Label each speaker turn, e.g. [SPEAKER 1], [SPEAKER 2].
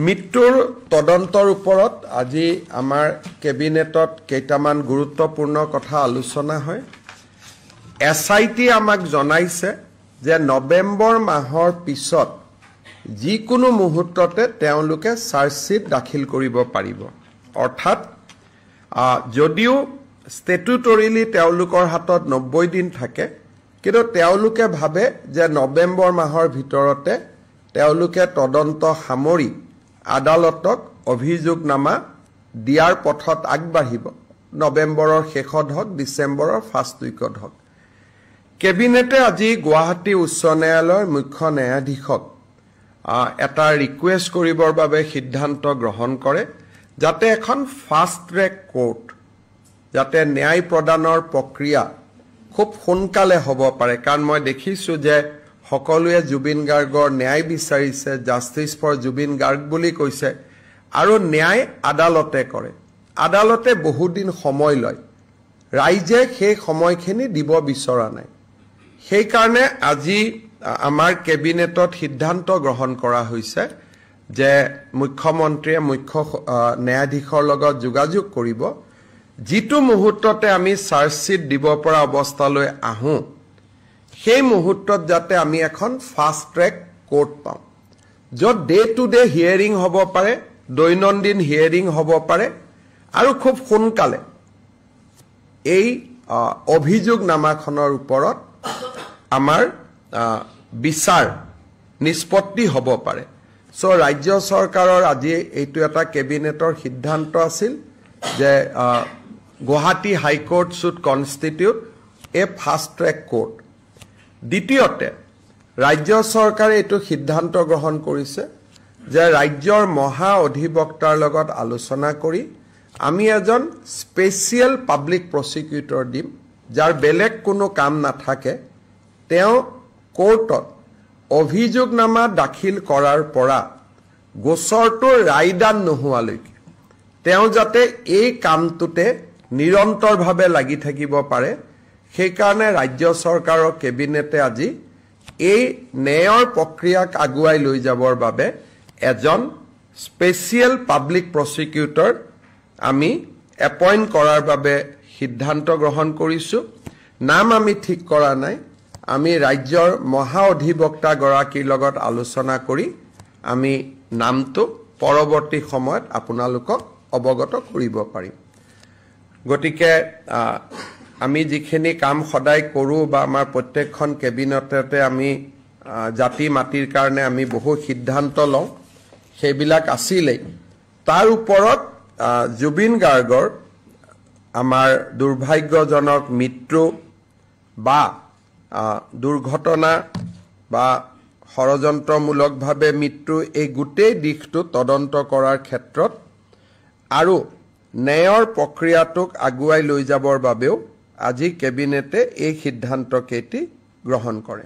[SPEAKER 1] মৃত্যুৰ তদন্তৰ ওপৰত আজি আমাৰ কেবিনেটত কেইটামান গুৰুত্বপূৰ্ণ কথা আলোচনা হয়। এছআইটি আমাক জনাইছে যে নৱেম্বৰ মাহৰ পিছত যিকোনো মুহূৰ্ততে তেওঁলোকে চাৰ্জশ্বিট দাখিল কৰিব পাৰিব। অৰ্থাৎ যদিও ষ্টেটুটৰিলি তেওঁলোকৰ হাতত 90 দিন থাকে, কিন্তু তেওঁলোকে ভাবে যে নৱেম্বৰ মাহৰ ভিতৰতে তেওঁলোকে তদন্ত সামৰি আদালতক অভিযোগনামা দিয়াৰ পথত আগবাঢ়িব। নৱেম্বৰৰ শেষত হওক, ডিচেম্বৰৰ ফাৰ্ষ্ট উইকত হওক। কেবিনেটে আজি গুৱাহাটী উচ্চ ন্যায়ালয়ৰ মুখ্য ন্যায়াধীশক এটা ৰিকুৱেষ্ট কৰিবৰ বাবে সিদ্ধান্ত গ্ৰহণ কৰে, যাতে এখন ফাষ্ট ট্ৰেক কোৰ্ট, যাতে ন্যায় প্ৰদানৰ প্ৰক্ৰিয়া খুব সোনকালে হ'ব পাৰে। কাৰণ মই দেখিছোঁ যে সকলোৱে জুবিন গাৰ্গৰ ন্যায় বিচাৰিছে, জাষ্টিছ ফৰ জুবিন গাৰ্গ বুলি কৈছে, আৰু ন্যায় আদালতে কৰে। আদালতে বহুদিন সময় লয়, ৰাইজে সেই সময়খিনি দিব বিচৰা নাই। সেইকাৰণে আজি আমাৰ কেবিনেটত সিদ্ধান্ত গ্ৰহণ কৰা হৈছে যে মুখ্যমন্ত্ৰীয়ে মুখ্য ন্যায়াধীশৰ লগত যোগাযোগ কৰিব, যিটো মুহূৰ্ততে আমি চাৰ্জশ্বিট দিব পৰা অৱস্থালৈ আহোঁ, সেই মুহূৰ্তত যাতে আমি এখন ফাষ্ট ট্ৰেক কোৰ্ট পাওঁ, য'ত ডে টু ডে হিয়াৰিং হ'ব পাৰে, দৈনন্দিন হিয়াৰিং হ'ব পাৰে, আৰু খুব সোনকালে এই অভিযোগনামাখনৰ ওপৰত আমাৰ বিচাৰ নিষ্পত্তি হ'ব পাৰে। চ' ৰাজ্য চৰকাৰৰ আজি এইটো এটা কেবিনেটৰ সিদ্ধান্ত আছিল যে Guwahati high court should constitute a fast track court. দ্বিতীয়তে ৰাজ্য চৰকাৰে এইটো সিদ্ধান্ত গ্ৰহণ কৰিছে যে ৰাজ্যৰ মহা অধিবক্তাৰ লগত আলোচনা কৰি আমি এজন স্পেচিয়েল পাব্লিক প্ৰচিকিউটৰ দিম, যাৰ বেলেগ কোনো কাম নাথাকে। তেওঁ কোৰ্টত অভিযোগনামা দাখিল কৰাৰ পৰা গোচৰটোৰ ৰায়দান নোহোৱালৈকে তেওঁ যাতে এই কামটোতে নিৰন্তৰভাৱে লাগি থাকিব পাৰে, সেইকাৰণে ৰাজ্য চৰকাৰৰ কেবিনেটে আজি এই ন্যায়ৰ প্ৰক্ৰিয়াক আগুৱাই লৈ যাবৰ বাবে এজন স্পেচিয়েল পাব্লিক প্ৰচিকিউটৰ আমি এপইণ্ট কৰাৰ বাবে সিদ্ধান্ত গ্ৰহণ কৰিছোঁ। নাম আমি ঠিক কৰা নাই, আমি ৰাজ্যৰ মহা অধিবক্তাগৰাকীৰ লগত আলোচনা কৰি আমি নামটো পৰৱৰ্তী সময়ত আপোনালোকক অৱগত কৰিব পাৰিম। গতিকে আমি যিখিনি কাম সদায় কৰোঁ বা আমাৰ প্ৰত্যেকখন কেবিনেটতে আমি জাতি মাটিৰ কাৰণে আমি বহু সিদ্ধান্ত লওঁ, সেইবিলাক আছিলেই। তাৰ ওপৰত জুবিন গাৰ্গৰ আমাৰ দুৰ্ভাগ্যজনক মৃত্যু বা দুৰ্ঘটনা বা ষড়যন্ত্ৰমূলকভাৱে মৃত্যু, এই গোটেই দিশটো তদন্ত কৰাৰ ক্ষেত্ৰত আৰু ন্যায়ৰ প্ৰক্ৰিয়াটোক আগুৱাই লৈ যাবৰ বাবেও আজি কেবিনেটে এই সিদ্ধান্তকেইটি গ্ৰহণ কৰে।